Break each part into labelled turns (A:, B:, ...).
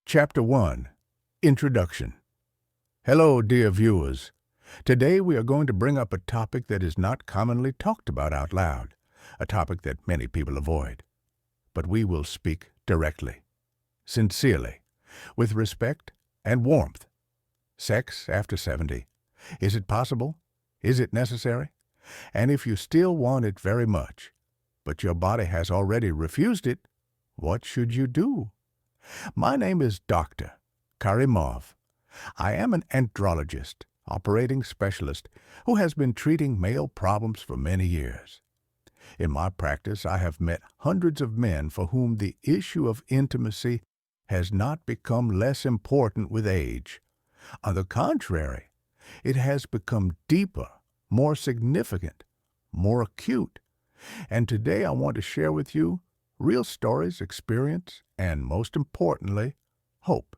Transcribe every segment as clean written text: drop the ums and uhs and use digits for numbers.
A: Chapter 1, Introduction. Hello, dear viewers. Today we are going to bring up a topic that is not commonly talked about out loud, a topic that many people avoid. But we will speak directly, sincerely, with respect and warmth. Sex after 70. Is it possible? Is it necessary? And if you still want it very much, but your body has already refused it, what should you do? My name is Dr. Karimov. I am an andrologist, operating specialist, who has been treating male problems for many years. In my practice, I have met hundreds of men for whom the issue of intimacy has not become less important with age. On the contrary, it has become deeper, more significant, more acute. And today I want to share with you real stories, experience, and most importantly, hope.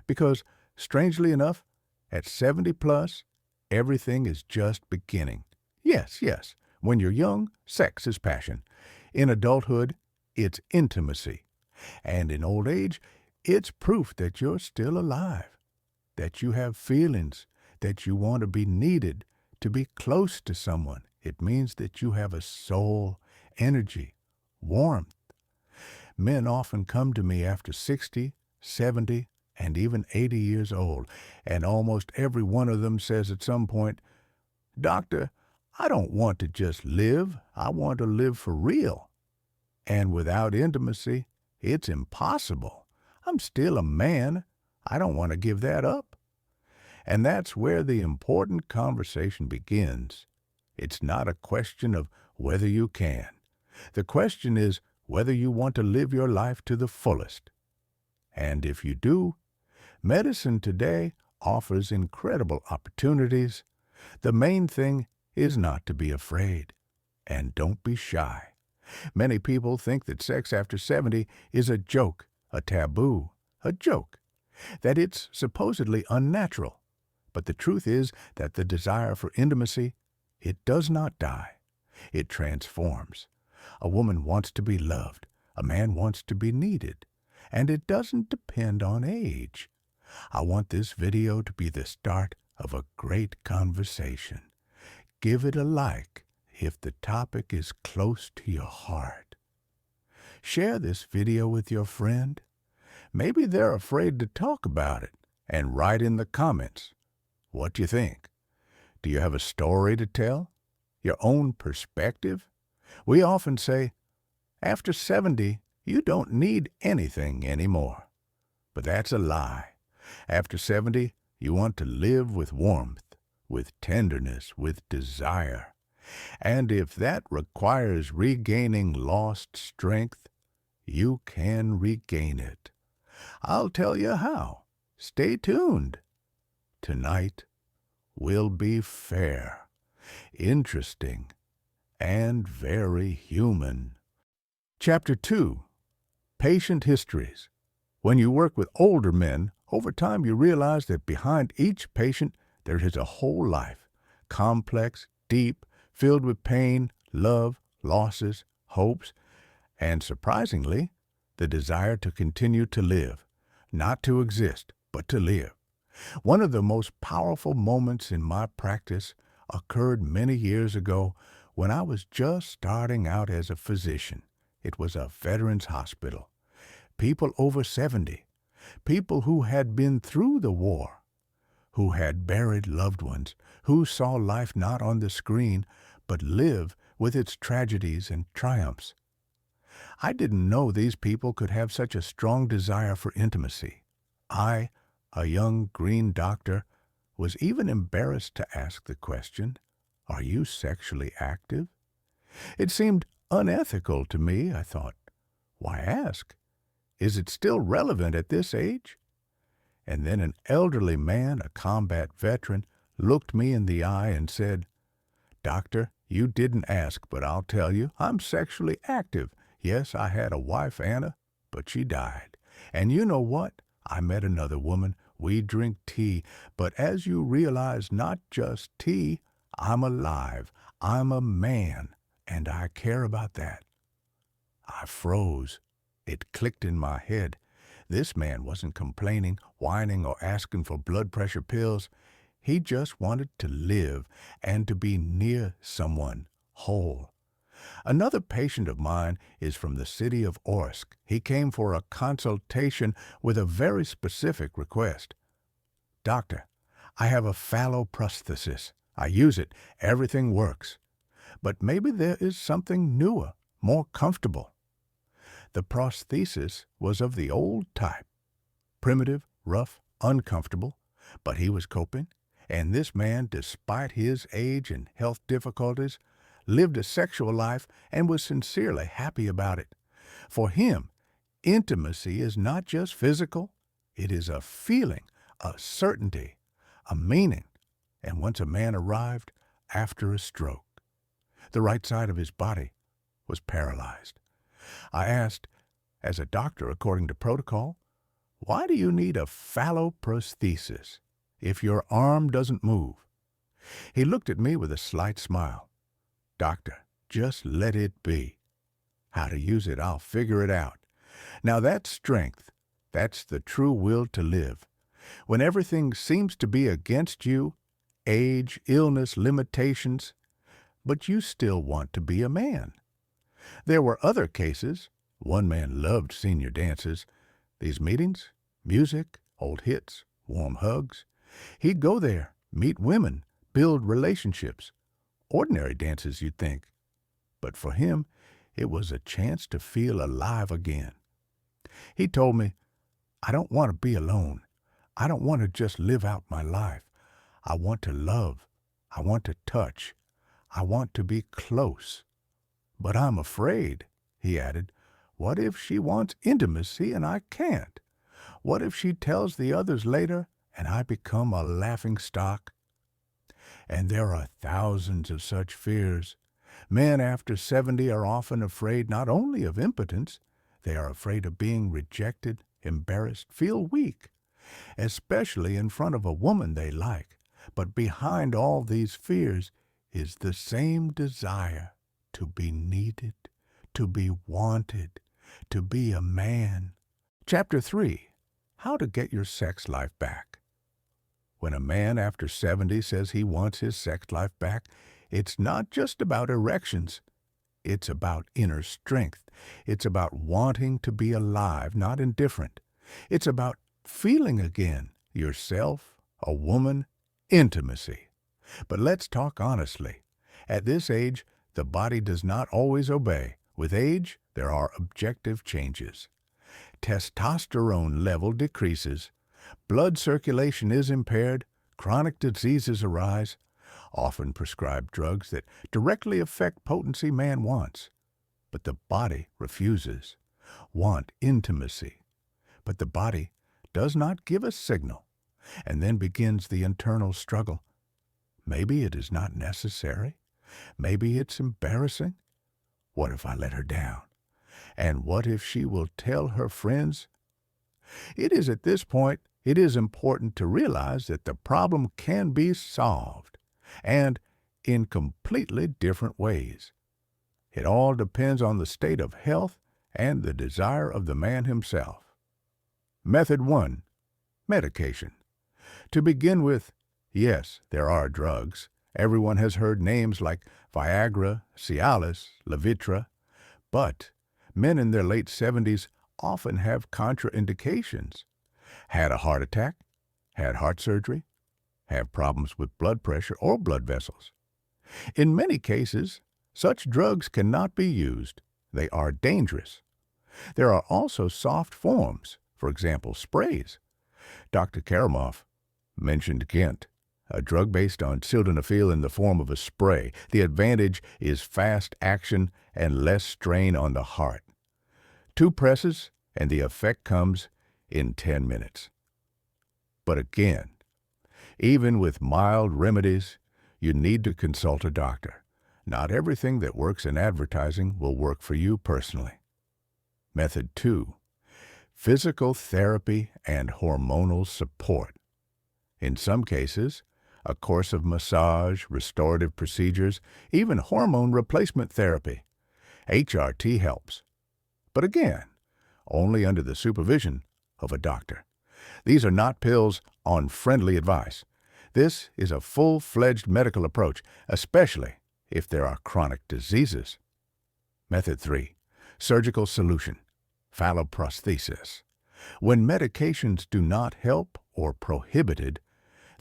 A: Because, strangely enough, at 70 plus, everything is just beginning. Yes, when you're young, sex is passion. In adulthood, it's intimacy. And in old age, it's proof that you're still alive, that you have feelings, that you want to be needed, to be close to someone. It means that you have a soul, energy, warmth. Men often come to me after 60, 70, and even 80 years old, and almost every one of them says at some point, "Doctor, I don't want to just live, I want to live for real. And without intimacy, it's impossible. I'm still a man. I don't want to give that up." And that's where the important conversation begins. It's not a question of whether you can. The question is whether you want to live your life to the fullest. And if you do, medicine today offers incredible opportunities. The main thing is not to be afraid. And don't be shy. Many people think that sex after 70 is a joke, a taboo, a joke, that it's supposedly unnatural. But the truth is that the desire for intimacy, it does not die. It transforms. A woman wants to be loved. A man wants to be needed. And it doesn't depend on age. I want this video to be the start of a great conversation. Give it a like if the topic is close to your heart. Share this video with your friend. Maybe they're afraid to talk about it. And write in the comments. What do you think? Do you have a story to tell? Your own perspective? We often say, after 70, you don't need anything anymore. But that's a lie. After 70, you want to live with warmth, with tenderness, with desire. And if that requires regaining lost strength, you can regain it. I'll tell you how. Stay tuned. Tonight will be fair, interesting, and very human. Chapter 2, Patient Histories. When you work with older men, over time you realize that behind each patient there is a whole life, complex, deep, filled with pain, love, losses, hopes, and surprisingly, the desire to continue to live, not to exist, but to live. One of the most powerful moments in my practice occurred many years ago when I was just starting out as a physician. It was a veterans hospital. People over 70, people who had been through the war, who had buried loved ones, who saw life not on the screen, but live with its tragedies and triumphs. I didn't know these people could have such a strong desire for intimacy. I, a young green doctor, was even embarrassed to ask the question, "Are you sexually active?" It seemed unethical to me, I thought. Why ask? Is it still relevant at this age? And then an elderly man, a combat veteran, looked me in the eye and said, "Doctor, you didn't ask, but I'll tell you, I'm sexually active. Yes, I had a wife, Anna, but she died. And you know what? I met another woman. We drink tea, but as you realize, not just tea, I'm alive. I'm a man, and I care about that." I froze. It clicked in my head. This man wasn't complaining, whining, or asking for blood pressure pills. He just wanted to live and to be near someone, whole. Another patient of mine is from the city of Orsk. He came for a consultation with a very specific request. Doctor, I have a phalloprosthesis. I use it. Everything works. But maybe there is something newer, more comfortable. The prosthesis was of the old type. Primitive, rough, uncomfortable, but he was coping. And this man, despite his age and health difficulties, lived a sexual life and was sincerely happy about it. For him, intimacy is not just physical. It is a feeling, a certainty, a meaning. And once a man arrived after a stroke, the right side of his body was paralyzed. I asked, as a doctor according to protocol, why do you need a phalloprosthesis if your arm doesn't move? He looked at me with a slight smile. Doctor, just let it be. How to use it, I'll figure it out. Now that's strength. That's the true will to live. When everything seems to be against you, age, illness, limitations, but you still want to be a man. There were other cases. One man loved senior dances. These meetings, music, old hits, warm hugs. He'd go there, meet women, build relationships. Ordinary dances, you'd think. But for him, it was a chance to feel alive again. He told me, I don't want to be alone. I don't want to just live out my life. I want to love. I want to touch. I want to be close. But I'm afraid, he added. What if she wants intimacy and I can't? What if she tells the others later and I become a laughingstock? And there are thousands of such fears. Men after 70 are often afraid not only of impotence, they are afraid of being rejected, embarrassed, feel weak, especially in front of a woman they like. But behind all these fears is the same desire to be needed, to be wanted, to be a man. Chapter 3. How to get your sex life back. When a man after 70 says he wants his sex life back, it's not just about erections. It's about inner strength. It's about wanting to be alive, not indifferent. It's about feeling again, yourself, a woman, intimacy. But let's talk honestly. At this age, the body does not always obey. With age, there are objective changes. Testosterone level decreases. Blood circulation is impaired. Chronic diseases arise. Often prescribed drugs that directly affect potency man wants. But the body refuses. Want intimacy. But the body does not give a signal. And then begins the internal struggle. Maybe it is not necessary. Maybe it's embarrassing. What if I let her down? And what if she will tell her friends? It is at this point, it is important to realize that the problem can be solved, and in completely different ways. It all depends on the state of health and the desire of the man himself. Method 1. Medication. To begin with, yes, there are drugs. Everyone has heard names like Viagra, Cialis, Levitra, but men in their late 70s often have contraindications. Had a heart attack, had heart surgery, have problems with blood pressure or blood vessels. In many cases, such drugs cannot be used. They are dangerous. There are also soft forms, for example, sprays. Dr. Karimov mentioned Ghent, a drug based on sildenafil in the form of a spray. The advantage is fast action and less strain on the heart. 2 presses and the effect comes in 10 minutes. But again, even with mild remedies, you need to consult a doctor. Not everything that works in advertising will work for you personally. Method 2. Physical therapy and hormonal support. In some cases, a course of massage, restorative procedures, even hormone replacement therapy. HRT helps. But again, only under the supervision of a doctor. These are not pills on friendly advice. This is a full-fledged medical approach, especially if there are chronic diseases. Method 3. Surgical solution. Phalloprosthesis. When medications do not help or prohibited,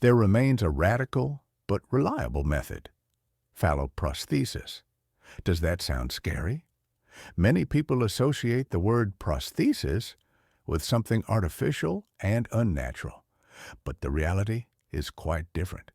A: there remains a radical but reliable method. Phalloprosthesis. Does that sound scary? Many people associate the word prosthesis with something artificial and unnatural, but the reality is quite different.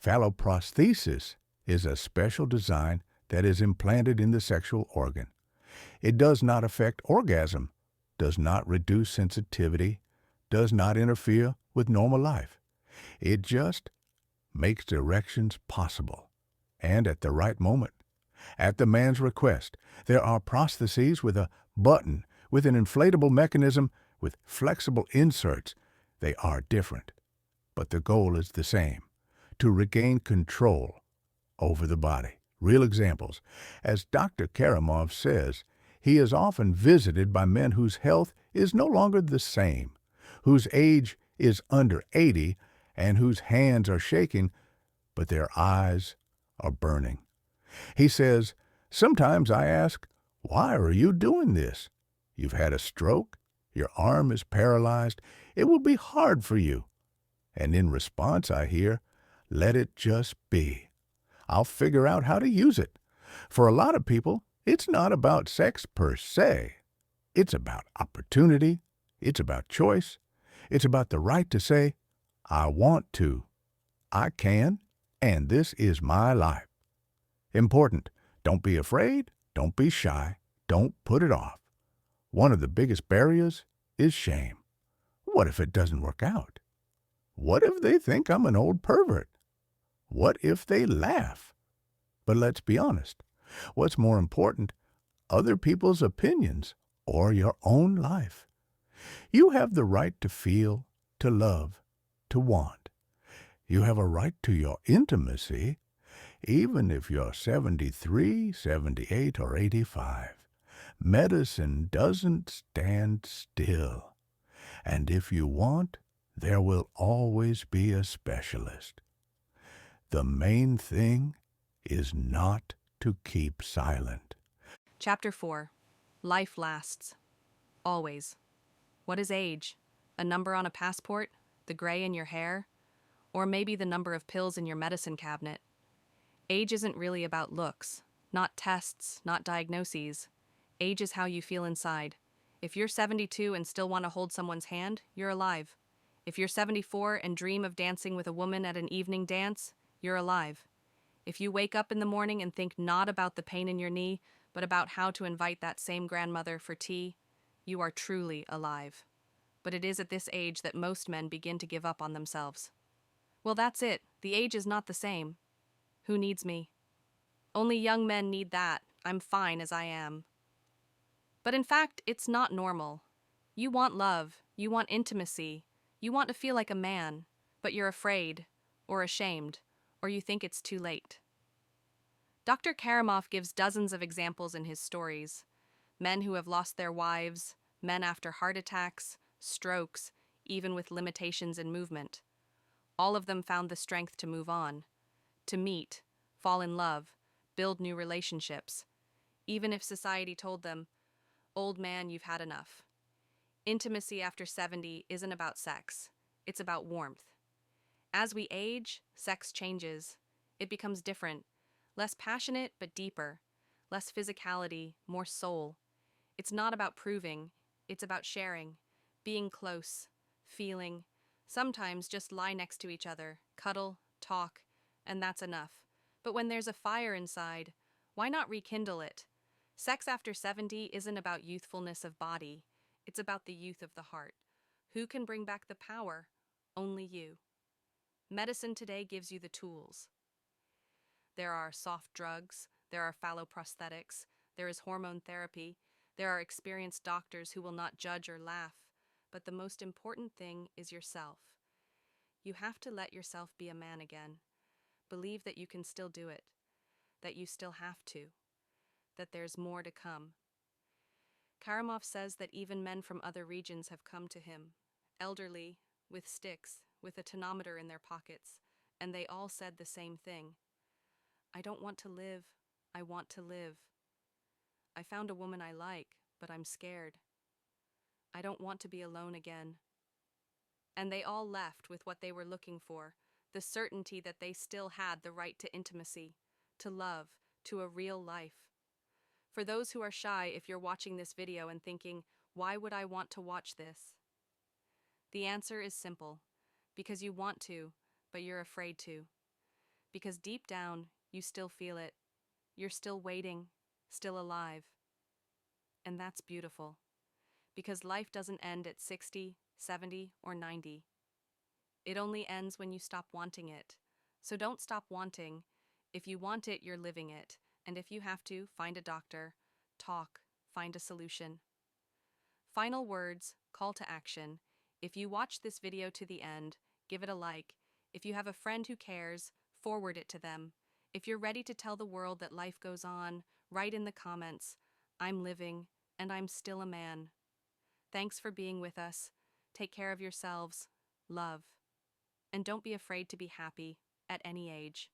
A: Phalloprosthesis is a special design that is implanted in the sexual organ. It does not affect orgasm, does not reduce sensitivity, does not interfere with normal life. It just makes erections possible, and at the right moment. At the man's request, there are prostheses with a button, with an inflatable mechanism, with flexible inserts. They are different, but the goal is the same, to regain control over the body. Real examples. As Dr. Karimov says, he is often visited by men whose health is no longer the same, whose age is under 80, and whose hands are shaking, but their eyes are burning. He says, "Sometimes I ask, why are you doing this? You've had a stroke, your arm is paralyzed, it will be hard for you." And in response I hear, "Let it just be. I'll figure out how to use it." For a lot of people, it's not about sex per se. It's about opportunity, it's about choice, it's about the right to say, "I want to, I can, and this is my life." Important. Don't be afraid. Don't be shy. Don't put it off. One of the biggest barriers is shame. What if it doesn't work out? What if they think I'm an old pervert? What if they laugh? But let's be honest. What's more important, other people's opinions or your own life? You have the right to feel, to love, to want. You have a right to your intimacy, even if you're 73, 78, or 85. Medicine doesn't stand still. And if you want, there will always be a specialist. The main thing is not to keep silent.
B: Chapter 4. Life lasts. Always. What is age? A number on a passport? The gray in your hair? Or maybe the number of pills in your medicine cabinet? Age isn't really about looks, not tests, not diagnoses. Age is how you feel inside. If you're 72 and still want to hold someone's hand, you're alive. If you're 74 and dream of dancing with a woman at an evening dance, you're alive. If you wake up in the morning and think not about the pain in your knee, but about how to invite that same grandmother for tea, you are truly alive. But it is at this age that most men begin to give up on themselves. Well, that's it. The age is not the same. Who needs me? Only young men need that. I'm fine as I am. But in fact, it's not normal. You want love. You want intimacy. You want to feel like a man, but you're afraid, or ashamed, or you think it's too late. Dr. Karimov gives dozens of examples in his stories. Men who have lost their wives, men after heart attacks, strokes, even with limitations in movement. All of them found the strength to move on, to meet, fall in love, build new relationships, even if society told them, "Old man, you've had enough." Intimacy after 70 isn't about sex, it's about warmth. As we age, sex changes. It becomes different, less passionate but deeper, less physicality, more soul. It's not about proving, it's about sharing, being close, feeling. Sometimes just lie next to each other, cuddle, talk, and that's enough. But when there's a fire inside, why not rekindle it? Sex after 70 isn't about youthfulness of body, it's about the youth of the heart. Who can bring back the power? Only you. Medicine today gives you the tools. There are soft drugs, there are phalloprosthetics, there is hormone therapy, there are experienced doctors who will not judge or laugh, but the most important thing is yourself. You have to let yourself be a man again. Believe that you can still do it, that you still have to, that there's more to come. Karimov says that even men from other regions have come to him, elderly, with sticks, with a tonometer in their pockets, and they all said the same thing. I don't want to live. I want to live. I found a woman I like, but I'm scared. I don't want to be alone again. And they all left with what they were looking for, the certainty that they still had the right to intimacy, to love, to a real life. For those who are shy, if you're watching this video and thinking, why would I want to watch this? The answer is simple. Because you want to, but you're afraid to. Because deep down, you still feel it. You're still waiting, still alive. And that's beautiful. Because life doesn't end at 60, 70, or 90. It only ends when you stop wanting it. So don't stop wanting. If you want it, you're living it. And if you have to, find a doctor, talk, find a solution. Final words, call to action. If you watch this video to the end, give it a like. If you have a friend who cares, forward it to them. If you're ready to tell the world that life goes on, write in the comments, I'm living, and I'm still a man. Thanks for being with us. Take care of yourselves. Love. And don't be afraid to be happy at any age.